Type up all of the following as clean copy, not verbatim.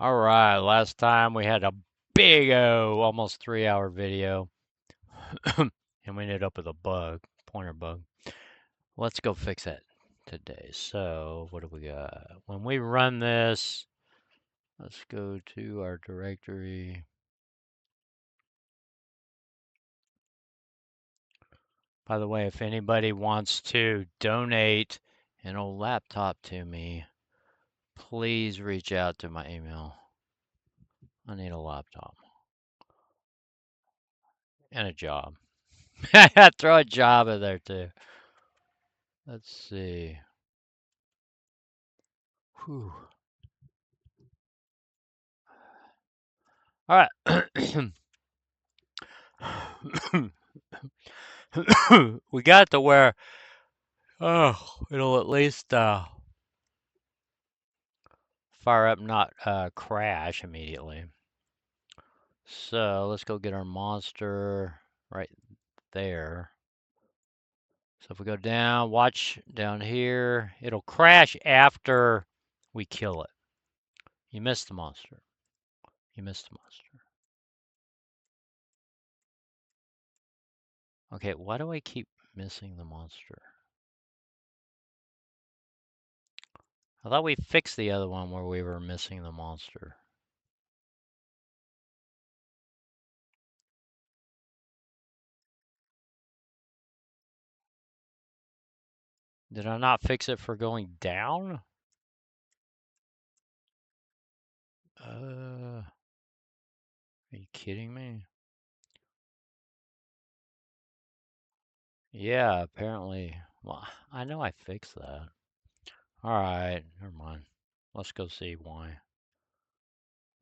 All right, last time we had a big almost 3 hour video, and we ended up with a bug, pointer bug. Let's go fix that today. So, what do we got? When we run this, let's go to our directory. By the way, if anybody wants to donate an old laptop to me, please reach out to my email. I need a laptop and a job. Throw a job in there too. Let's see. Whew. All right. We got it to where, it'll at least fire up, not crash immediately. So let's go get our monster right there. So if we go down, watch down here, it'll crash after we kill it. You missed the monster. You missed the monster. Okay, why do I keep missing the monster? I thought we fixed the other one where we were missing the monster. Did I not fix it for going down? Are you kidding me? Yeah, apparently. Well, I know I fixed that. Alright, never mind. Let's go see why.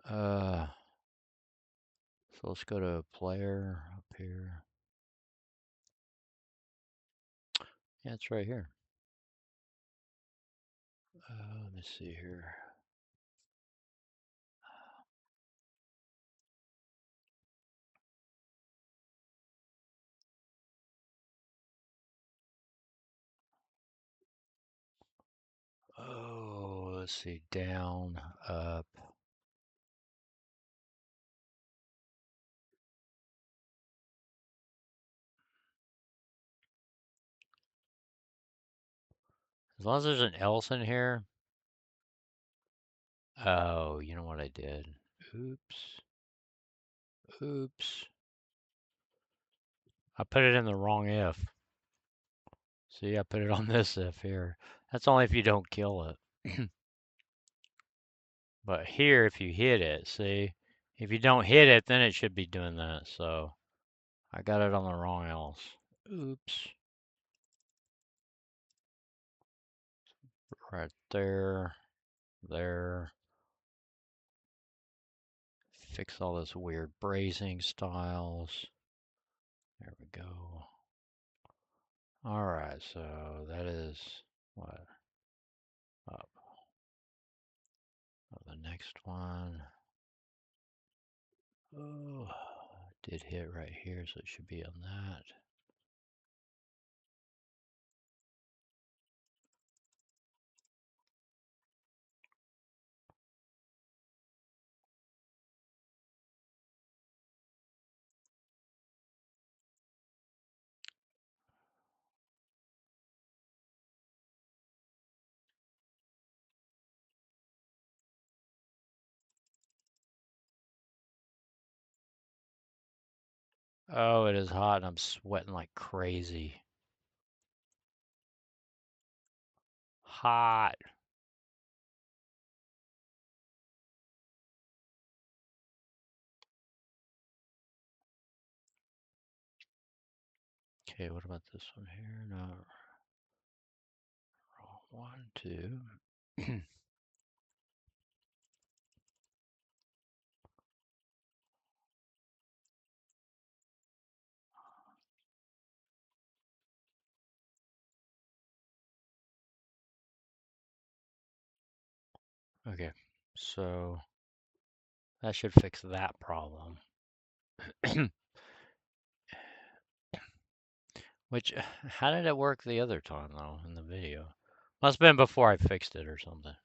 So let's go to player up here. Yeah, it's right here. Let me see here. Oh, let's see. Down, up. As long as there's an else in here. Oh, you know what I did? Oops. Oops. I put it in the wrong if. See, I put it on this if here. That's only if you don't kill it. But here, if you hit it, see, if you don't hit it, then it should be doing that. So I got it on the wrong else. Oops. Right there. There. Fix all this weird brazing styles. There we go. All right, so that is what? Up. Oh, the next one. Oh, did hit right here, so it should be on that. Oh, it is hot and I'm sweating like crazy. Hot. Okay, what about this one here? No. One, two. Okay, so that should fix that problem. Which, how did it work the other time though in the video? Must have been before I fixed it or something.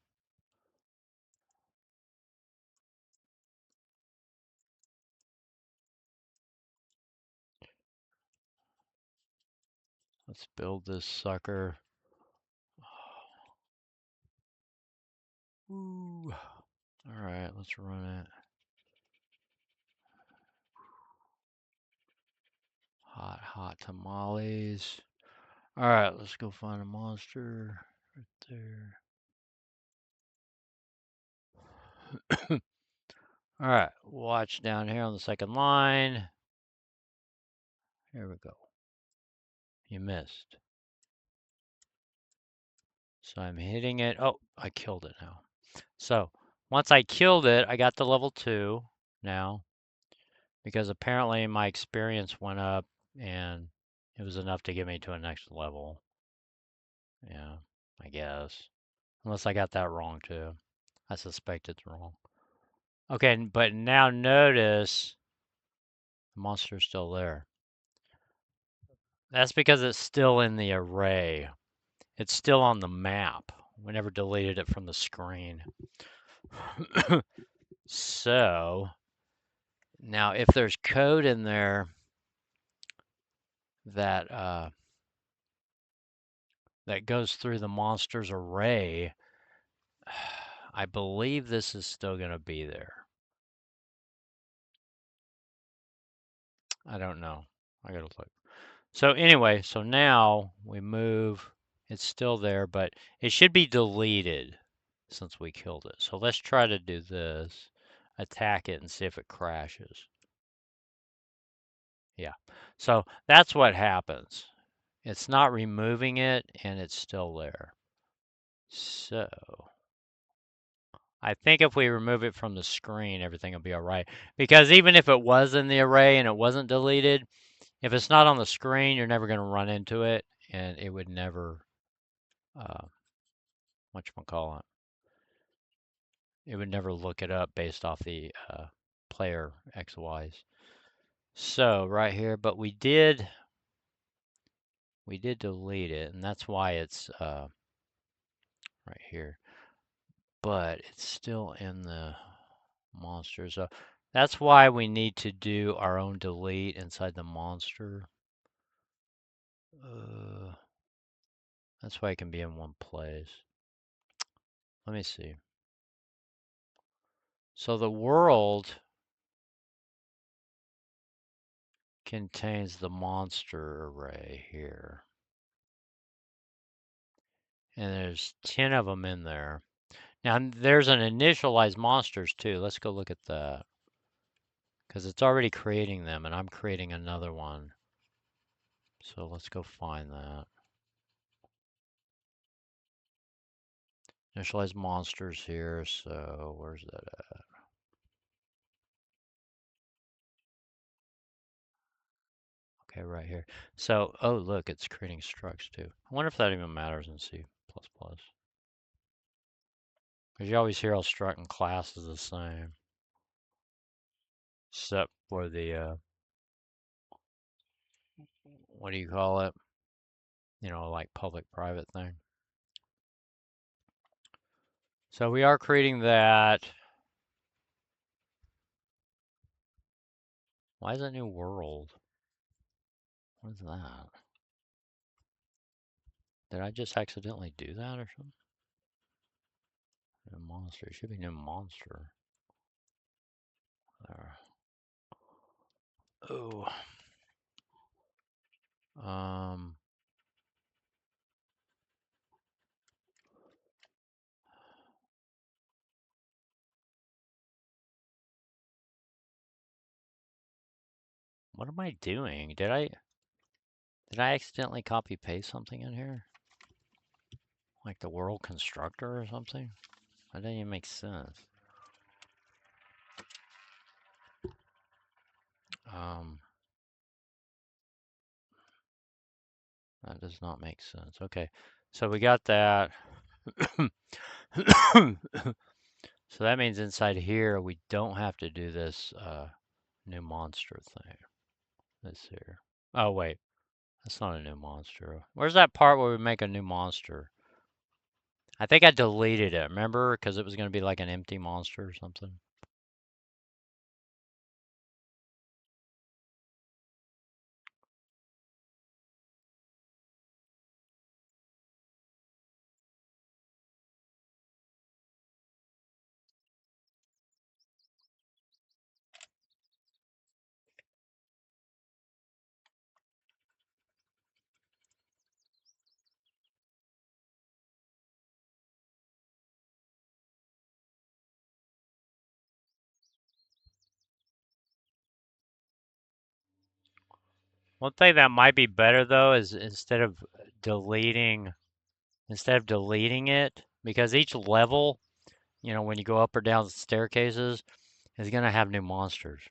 Let's build this sucker. Ooh. All right, let's run it. Hot, hot tamales. All right, let's go find a monster right there. All right, watch down here on the second line. Here we go. You missed. So I'm hitting it. Oh, I killed it now. So once I killed it, I got to level 2 now because apparently my experience went up and it was enough to get me to a next level. Yeah, I guess. Unless I got that wrong too. I suspect it's wrong. Okay, but now notice the monster's still there. That's because it's still in the array. It's still on the map. We never deleted it from the screen. So now if there's code in there that that goes through the monster's array, I believe this is still going to be there. I don't know. I gotta look. So anyway, so now we move. It's still there, but it should be deleted since we killed it. So let's try to do this. Attack it and see if it crashes. Yeah. So that's what happens. It's not removing it and it's still there. So I think if we remove it from the screen, everything will be all right. Because even if it was in the array and it wasn't deleted, if it's not on the screen, you're never going to run into it and it would never, whatchamacallit, it would never look it up based off the player XYs. So right here, but we did delete it, and that's why it's right here. But it's still in the monster. So that's why we need to do our own delete inside the monster. That's why it can be in one place. Let me see. So the world contains the monster array here. And there's 10 of them in there. Now there's an initialized monsters too. Let's go look at that. Because it's already creating them and I'm creating another one. So let's go find that. Initialize monsters here. So where's that at? Okay, right here. So, oh, look, it's creating structs too. I wonder if that even matters in C++. Because you always hear all struct and class is the same. Except for the, what do you call it? You know, like public-private thing. So we are creating that. Why is it new world? What is that? Did I just accidentally do that or something? New monster. It should be new monster. There. Oh. Um. What am I doing? Did I accidentally copy paste something in here? Like the world constructor or something? That didn't even make sense. Um. That does not make sense. Okay. So we got that. So that means inside here we don't have to do this new monster thing. This here. Oh wait, that's not a new monster. Where's that part where we make a new monster? I think I deleted it, remember? Because it was going to be like an empty monster or something. One thing that might be better though is instead of deleting it, because each level, when you go up or down the staircases, is going to have new monsters.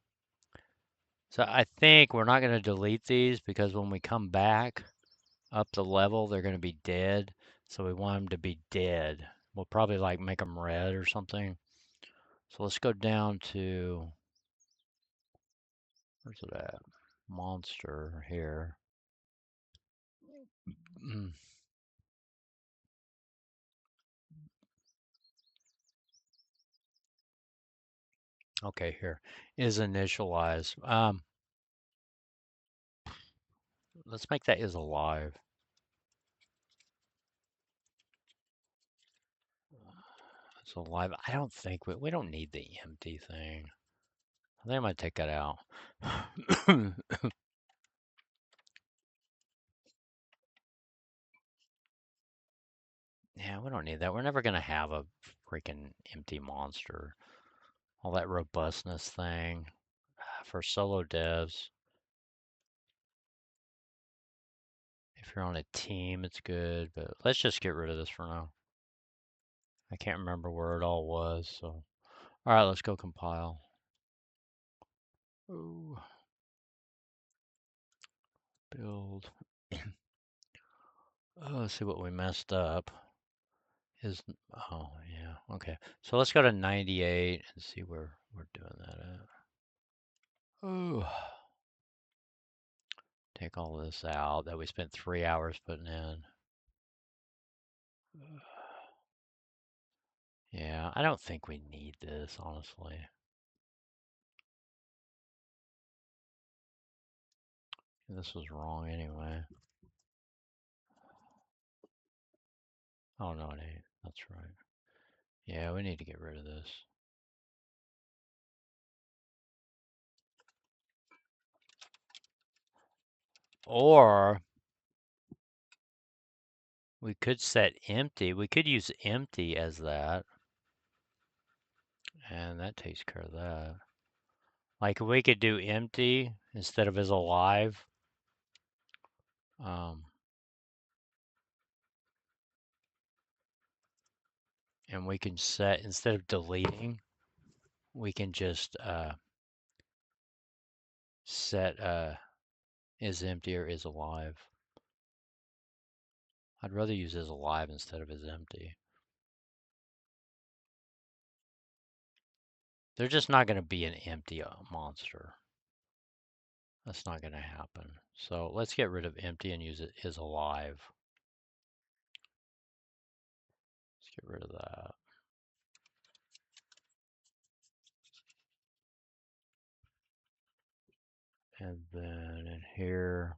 So I think we're not going to delete these because when we come back up the level, they're going to be dead. So we want them to be dead. We'll probably like make them red or something. So let's go down to, where's it at? Monster here. Okay, here is initialize. Let's make that is alive. It's alive. I don't think we don't need the empty thing. I think I might take that out. Yeah, we don't need that. We're never gonna have a freaking empty monster. All that robustness thing for solo devs. If you're on a team, it's good, but let's just get rid of this for now. I can't remember where it all was, so. All right, let's go compile. Ooh. Build. Oh, let's see what we messed up. Oh, yeah, okay. So let's go to 98 and see where we're doing that at. Oh, take all this out that we spent 3 hours putting in. Yeah, I don't think we need this, honestly. This was wrong anyway. Oh, no, it ain't. That's right. Yeah, we need to get rid of this. Or we could set empty. We could use empty as that. And that takes care of that. Like we could do empty instead of as alive. And we can set, instead of deleting, we can just set is empty or is alive. I'd rather use is alive instead of is empty. They're just not going to be an empty monster. That's not going to happen. So let's get rid of empty and use it is alive. Let's get rid of that. And then in here,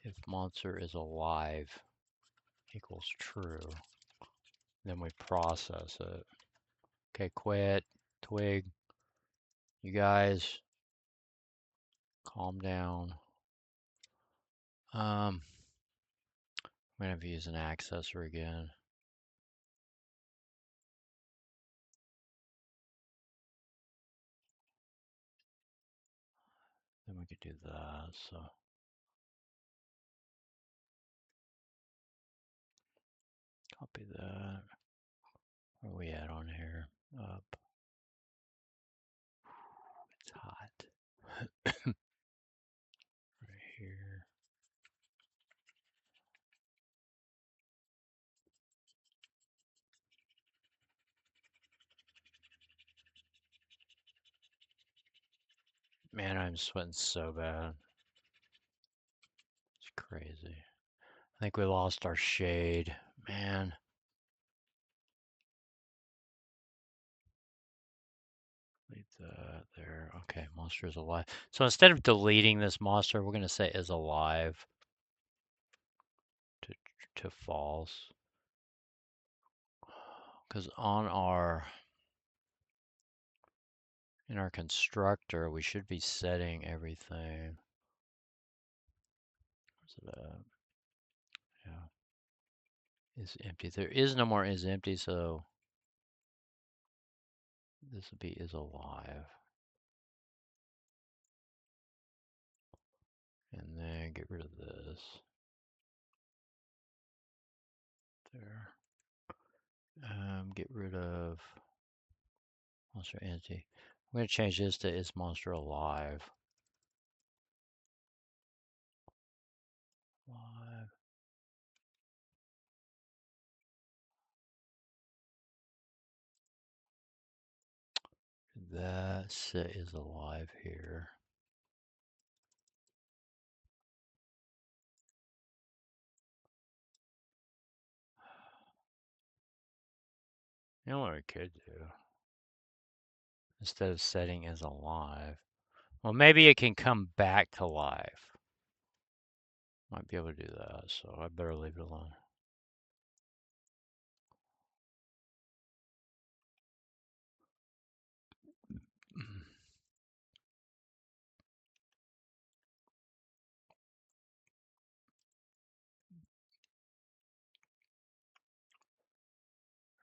if monster is alive equals true, then we process it. Okay, quit, twig. You guys, calm down. I'm gonna have to use an accessor again. Then we could do that, so. Copy that. Where are we at on here? Up. It's hot. Right here. Man, I'm sweating so bad. It's crazy. I think we lost our shade. Man. Leave that there. Okay, monster is alive. So instead of deleting this monster, we're going to say is alive to false. Because in our constructor, we should be setting everything. Where's it at? Yeah. Is empty. There is no more is empty, so this would be is alive. and get rid of this. There. Get rid of monster entity. I'm going to change this to is monster alive. Alive. That set is alive here. You know what we could do? Instead of setting as alive. Well, maybe it can come back to life. Might be able to do that, so I better leave it alone.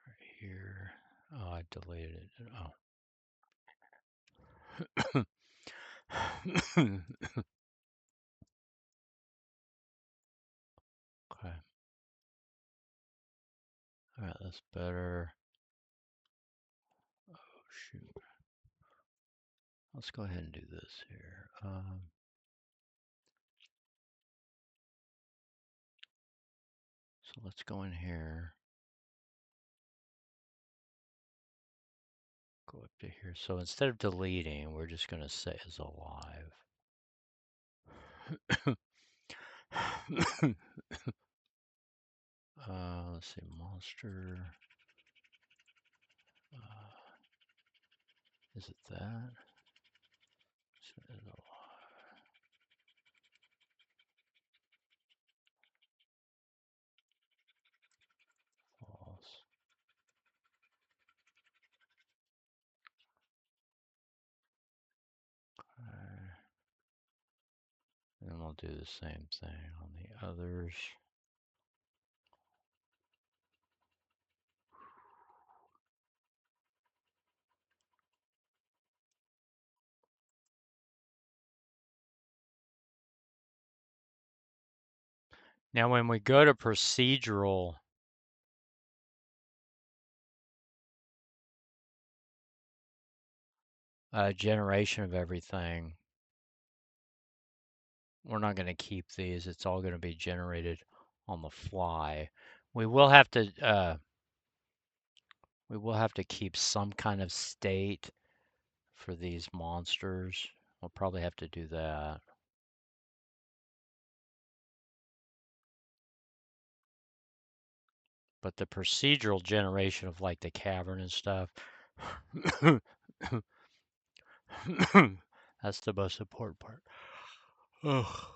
Right here. Oh, I deleted it. Oh. Okay. All right, that's better. Oh, shoot. Let's go ahead and do this here. So let's go in here. Go up to here. So instead of deleting, we're just going to set as alive. Let's see, monster. Is it that? Set as alive. False. Okay. And we'll do the same thing on the others. Now, when we go to procedural, generation of everything, we're not going to keep these. It's all going to be generated on the fly. We will have to keep some kind of state for these monsters. We'll probably have to do that. But the procedural generation of like the cavern and stuff, that's the most important part. Ugh.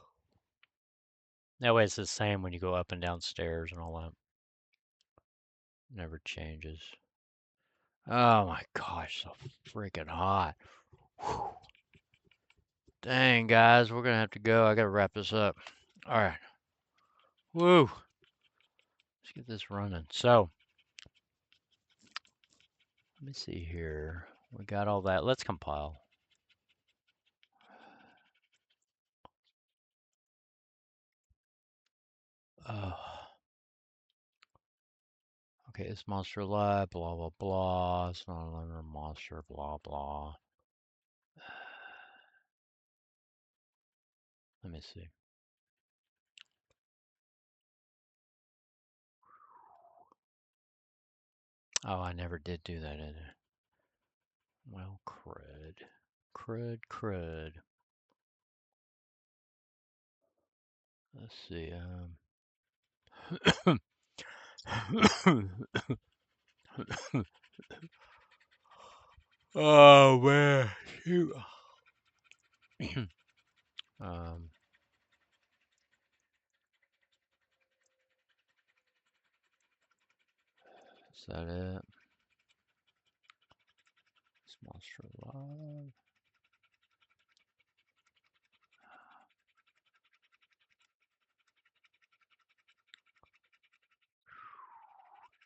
That way it's the same when you go up and down stairs and all that. Never changes. Oh my gosh, so freaking hot. Whew. Dang, guys, we're going to have to go. I got to wrap this up. All right. Woo. Let's get this running. So, let me see here. We got all that. Let's compile. Oh. Okay, it's monster alive, blah, blah, blah. It's not another monster, blah, blah. Let me see. Oh, I never did do that, did I? Well, crud. Crud, crud. Let's see, oh, man. Shoot. Um, is that it? It's monster alive.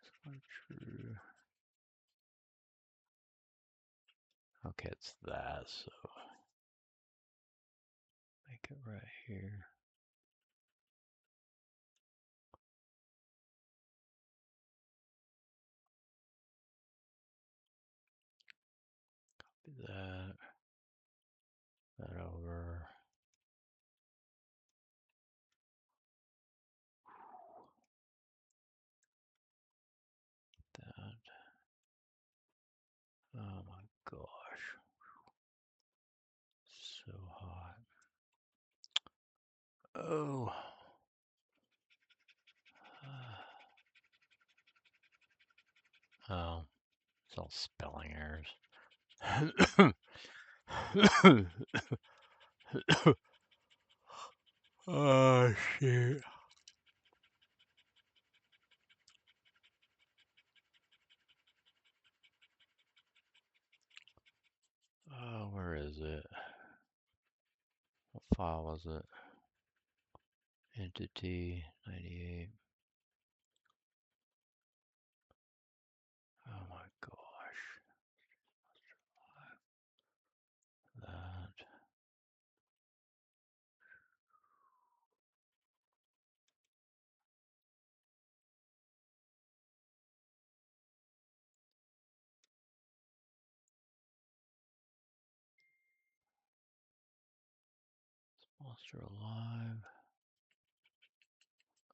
It's not true. Okay, it's that, so make it right here. that, that over. That. Oh my gosh. So hot. Oh. Oh, it's all spelling errors. Oh, shit. Oh, where is it? What file was it? Entity 98. Oh my gosh. That. Monster alive.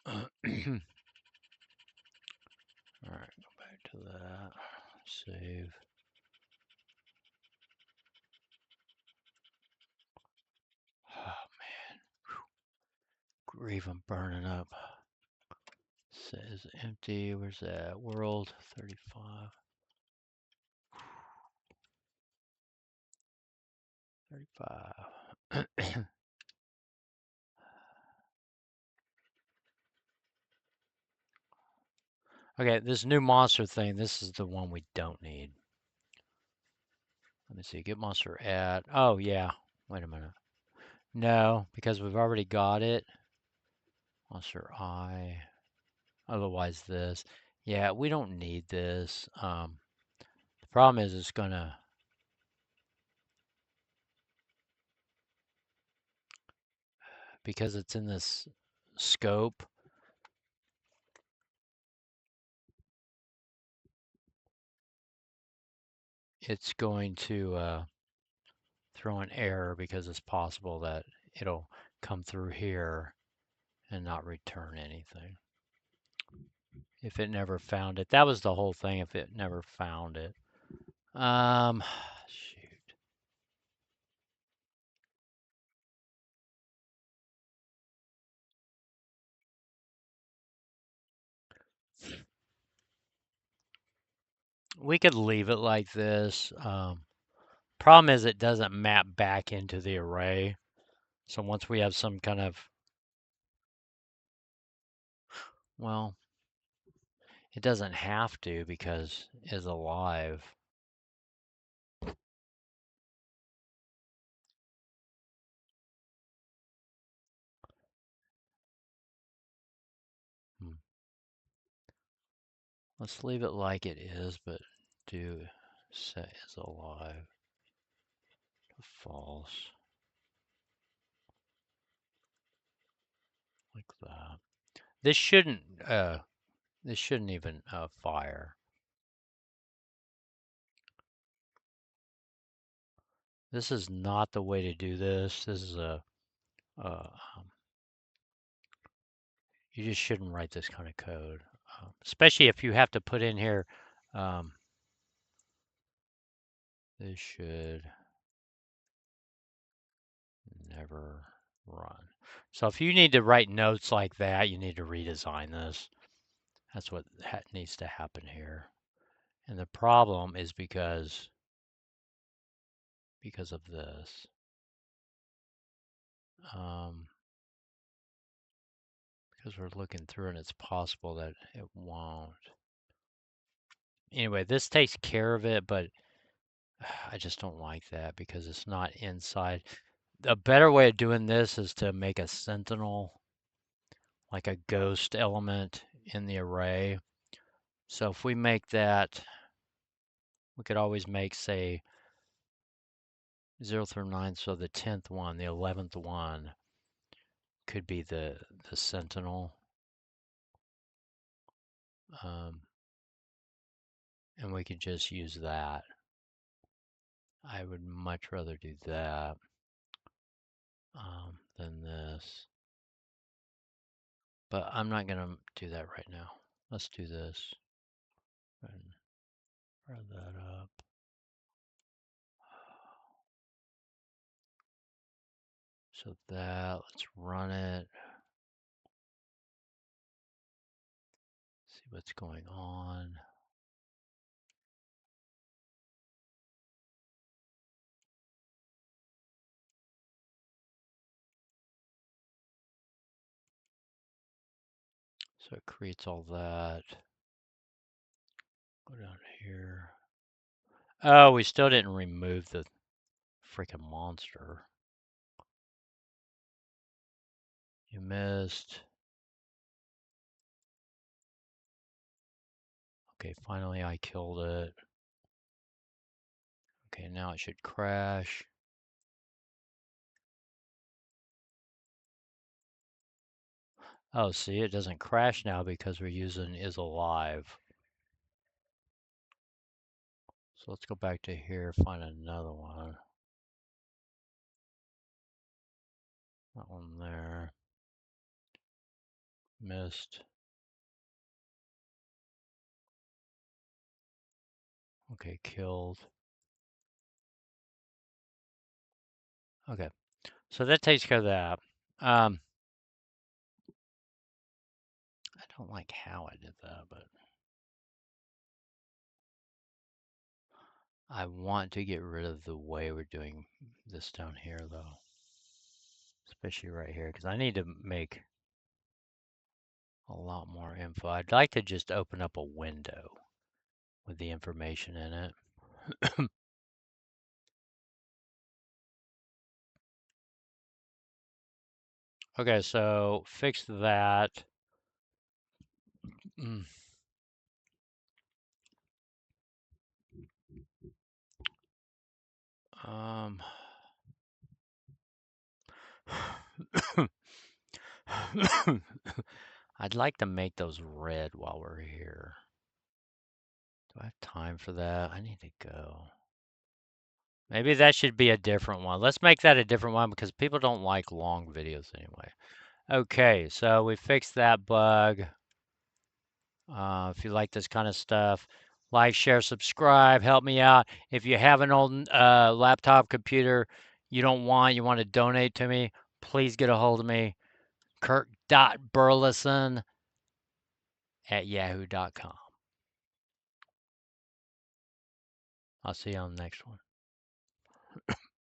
Alright, go back to that. Save. Oh man. Grief, I'm burning up. Says empty. Where's that? World 35. 35. Okay, this new monster thing, this is the one we don't need. Let me see, get monster add. Oh, yeah. Wait a minute. No, because we've already got it. Monster I. Otherwise this. Yeah, we don't need this. The problem is it's gonna, because it's in this scope, it's going to throw an error because it's possible that it'll come through here and not return anything. If it never found it. That was the whole thing, if it never found it. Shoot. We could leave it like this. Problem is it doesn't map back into the array. So once we have some kind of, well, it doesn't have to because it's alive. Let's leave it like it is, but do set is alive to false. Like that. This shouldn't even fire. This is not the way to do this. This is you just shouldn't write this kind of code, especially if you have to put in here. This should never run. So if you need to write notes like that, you need to redesign this. That's what needs to happen here. And the problem is because of this. Because we're looking through and it's possible that it won't. Anyway, this takes care of it, but I just don't like that because it's not inside. A better way of doing this is to make a sentinel, like a ghost element in the array. So if we make that, we could always make, say, 0 through 9, so the 10th one, the 11th one could be the sentinel. And we could just use that. I would much rather do that than this. But I'm not going to do that right now. Let's do this. And run that up. So that, let's run it. See what's going on. So it creates all that. Go down here. Oh, we still didn't remove the freaking monster. You missed. Okay, finally I killed it. Okay, now it should crash. Oh, see, it doesn't crash now because we're using is alive. So let's go back to here, find another one. That one there. Missed. Okay, killed. Okay, so that takes care of that. I don't like how I did that, but I want to get rid of the way we're doing this down here, though. Especially right here, because I need to make a lot more info. I'd like to just open up a window with the information in it. Okay, so fix that. Mm. Um, I'd like to make those red while we're here. Do I have time for that? I need to go. Maybe that should be a different one. Let's make that a different one because people don't like long videos anyway. Okay, so we fixed that bug. If you like this kind of stuff, like, share, subscribe, help me out. If you have an old laptop computer you don't want, you want to donate to me, please get a hold of me. kirk.burleson at yahoo.com. I'll see you on the next one.